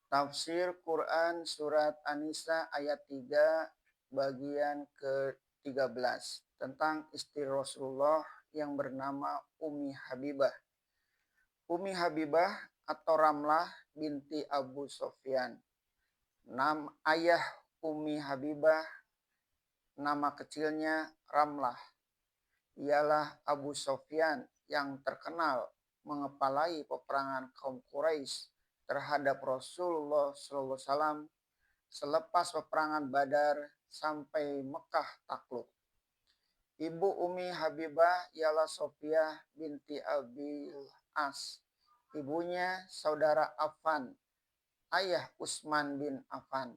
Tafsir Quran Surat An-Nisa ayat 3 bagian ke-13 tentang istri Rasulullah yang bernama Ummi Habibah. Ummi Habibah atau Ramlah binti Abu Sofyan. Ayah Ummi Habibah nama kecilnya Ramlah. Ialah Abu Sofyan yang terkenal mengepalai peperangan kaum Quraisy terhadap Rasulullah SAW selepas peperangan Badar sampai Mekah takluk. Ibu Umi Habibah ialah Sofiyah binti Abil As. Ibunya saudara Affan, ayah Utsman bin Affan.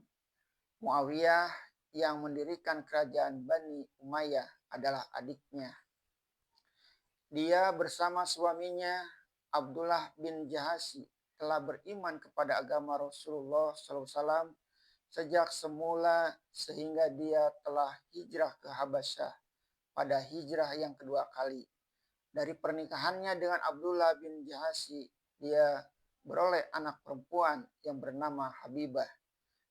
Muawiyah yang mendirikan kerajaan Bani Umayyah adalah adiknya. Dia bersama suaminya Abdullah bin Jahasi telah beriman kepada agama Rasulullah SAW sejak semula sehingga dia telah hijrah ke Habasyah pada hijrah yang kedua kali. Dari pernikahannya dengan Abdullah bin Jahasi, dia beroleh anak perempuan yang bernama Habibah,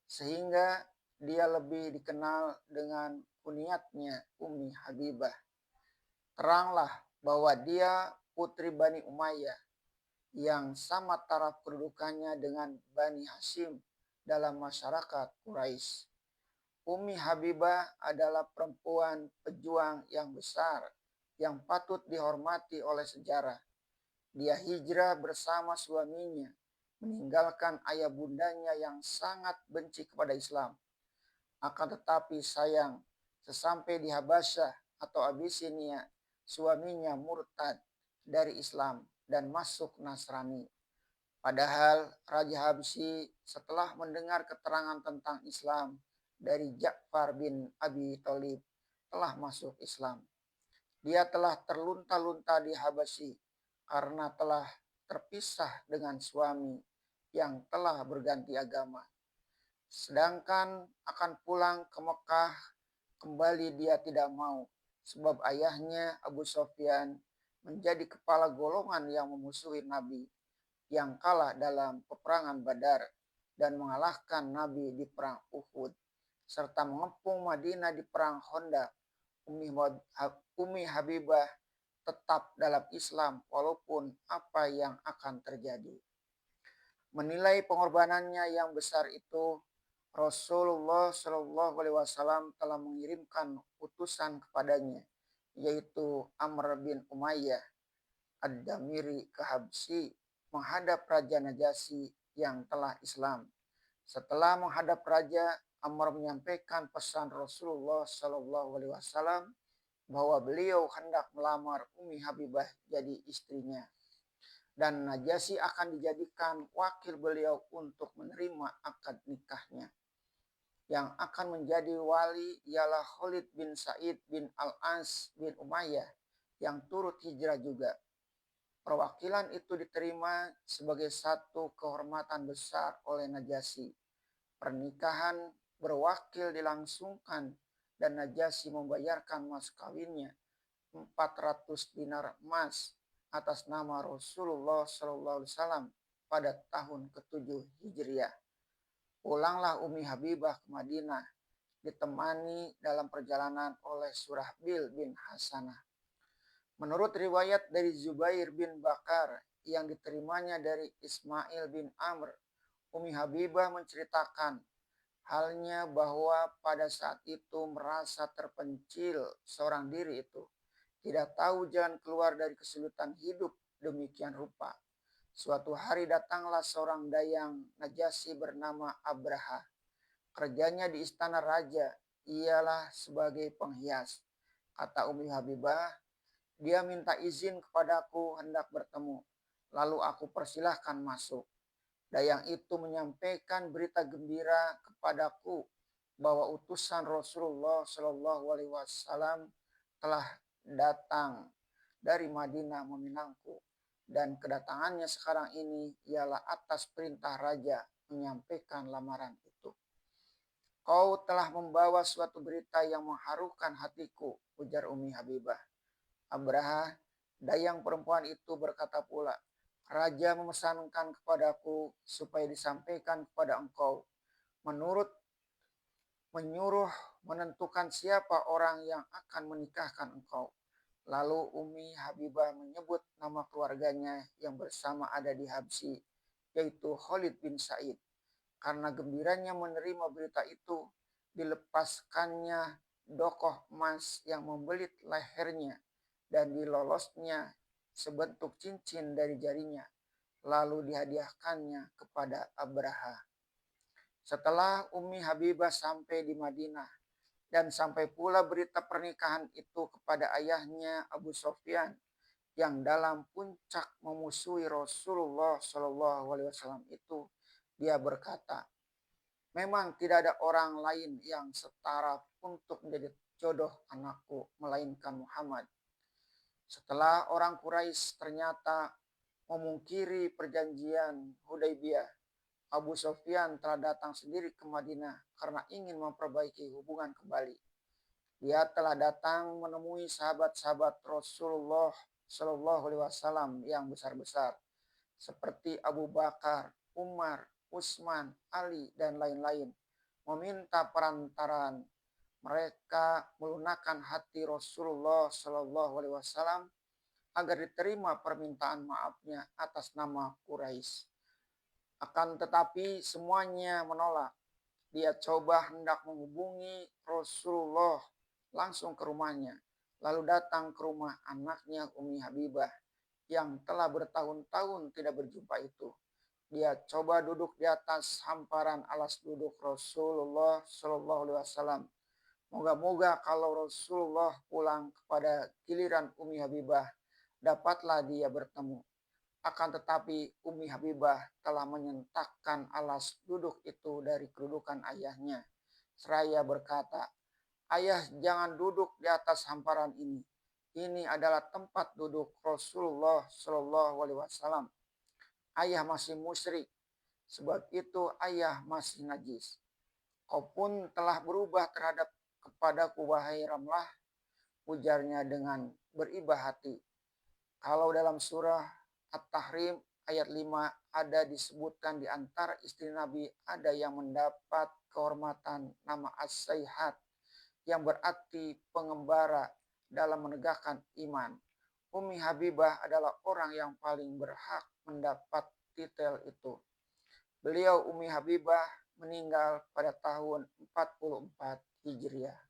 sehingga dia lebih dikenal dengan kunyatnya Ummi Habibah. Teranglah bahwa dia putri Bani Umayyah yang sama taraf kedudukannya dengan Bani Hashim dalam masyarakat Quraisy. Ummi Habibah adalah perempuan pejuang yang besar yang patut dihormati oleh sejarah. Dia hijrah bersama suaminya, meninggalkan ayah bundanya yang sangat benci kepada Islam. Akan tetapi sayang, sesampai di Habasyah atau Abyssinia, suaminya murtad dari Islam dan masuk Nasrani. Padahal Raja Habsyi setelah mendengar keterangan tentang Islam dari Ja'far bin Abi Thalib telah masuk Islam. Dia telah terlunta-lunta di Habsyi karena telah terpisah dengan suami yang telah berganti agama. Sedangkan akan pulang ke Mekah, kembali dia tidak mau, sebab ayahnya Abu Sofyan menjadi kepala golongan yang memusuhi Nabi, yang kalah dalam peperangan Badar dan mengalahkan Nabi di perang Uhud, serta mengepung Madinah di perang Khandaq. Ummi Habibah tetap dalam Islam walaupun apa yang akan terjadi. Menilai pengorbanannya yang besar itu, Rasulullah Shallallahu Alaihi Wasallam telah mengirimkan utusan kepadanya, yaitu Amr bin Umayyah Ad-Damiri ke Habsyi menghadap Raja Najasyi yang telah Islam. Setelah menghadap Raja, Amr menyampaikan pesan Rasulullah Shallallahu Alaihi Wasallam bahwa beliau hendak melamar Ummi Habibah jadi istrinya, dan Najasyi akan dijadikan wakil beliau untuk menerima akad nikahnya. Yang akan menjadi wali ialah Khalid bin Sa'id bin Al-As bin Umayyah yang turut hijrah juga. Perwakilan itu diterima sebagai satu kehormatan besar oleh Najasyi. Pernikahan berwakil dilangsungkan dan Najasyi membayarkan mas kawinnya 400 dinar emas atas nama Rasulullah SAW pada tahun ke-7 Hijriah. Pulanglah Ummi Habibah ke Madinah ditemani dalam perjalanan oleh Surahbil bin Hasanah. Menurut riwayat dari Zubair bin Bakar yang diterimanya dari Ismail bin Amr, Ummi Habibah menceritakan halnya bahwa pada saat itu merasa terpencil seorang diri itu. Tidak tahu jalan keluar dari kesulitan hidup demikian rupa. Suatu hari datanglah seorang dayang Najasyi bernama Abraha. Kerjanya di istana raja ialah sebagai penghias. Kata Ummi Habibah, dia minta izin kepadaku hendak bertemu. Lalu aku persilahkan masuk. Dayang itu menyampaikan berita gembira kepadaku bahwa utusan Rasulullah Shallallahu Alaihi Wasallam telah datang dari Madinah meminangku, dan kedatangannya sekarang ini ialah atas perintah raja menyampaikan lamaran itu. Kau telah membawa suatu berita yang mengharukan hatiku, ujar Ummi Habibah. Abraha, dayang perempuan itu berkata pula, Raja memesankan kepadaku supaya disampaikan kepada engkau, menurut menyuruh menentukan siapa orang yang akan menikahkan engkau. Lalu Umi Habibah menyebut nama keluarganya yang bersama ada di Habsi, yaitu Khalid bin Said. Karena gembiranya menerima berita itu, dilepaskannya dokoh emas yang membelit lehernya dan dilolosnya sebentuk cincin dari jarinya, lalu dihadiahkannya kepada Abraha. Setelah Umi Habibah sampai di Madinah dan sampai pula berita pernikahan itu kepada ayahnya Abu Sofyan yang dalam puncak memusuhi Rasulullah Shallallahu Alaihi Wasallam itu, dia berkata, memang tidak ada orang lain yang setara untuk menjadi jodoh anakku melainkan Muhammad. Setelah orang Quraisy ternyata memungkiri perjanjian Hudaybiyah, Abu Sofyan telah datang sendiri ke Madinah karena ingin memperbaiki hubungan kembali. Dia telah datang menemui sahabat-sahabat Rasulullah Shallallahu Alaihi Wasallam yang besar-besar seperti Abu Bakar, Umar, Utsman, Ali, dan lain-lain, meminta perantaraan mereka melunakkan hati Rasulullah Shallallahu Alaihi Wasallam agar diterima permintaan maafnya atas nama Quraisy. Akan tetapi semuanya menolak. Dia coba hendak menghubungi Rasulullah langsung ke rumahnya, lalu datang ke rumah anaknya Umi Habibah yang telah bertahun-tahun tidak berjumpa itu. Dia coba duduk di atas hamparan alas duduk Rasulullah Shallallahu Alaihi Wasallam. Moga-moga kalau Rasulullah pulang kepada giliran Umi Habibah, dapatlah dia bertemu. Akan tetapi Umi Habibah telah menyentakkan alas duduk itu dari kedudukan ayahnya. Seraya berkata, ayah jangan duduk di atas hamparan ini. Ini adalah tempat duduk Rasulullah Shallallahu Alaihi Wasallam. Ayah masih musyrik, sebab itu ayah masih najis. Kau pun telah berubah terhadap kepadaku wahai Ramlah, ujarnya dengan beribah hati. Kalau dalam surah At-Tahrim ayat 5 ada disebutkan di antara istri Nabi ada yang mendapat kehormatan nama As-Sayhat yang berarti pengembara dalam menegakkan iman. Umi Habibah adalah orang yang paling berhak mendapat titel itu. Beliau Umi Habibah meninggal pada tahun 44 Hijriah.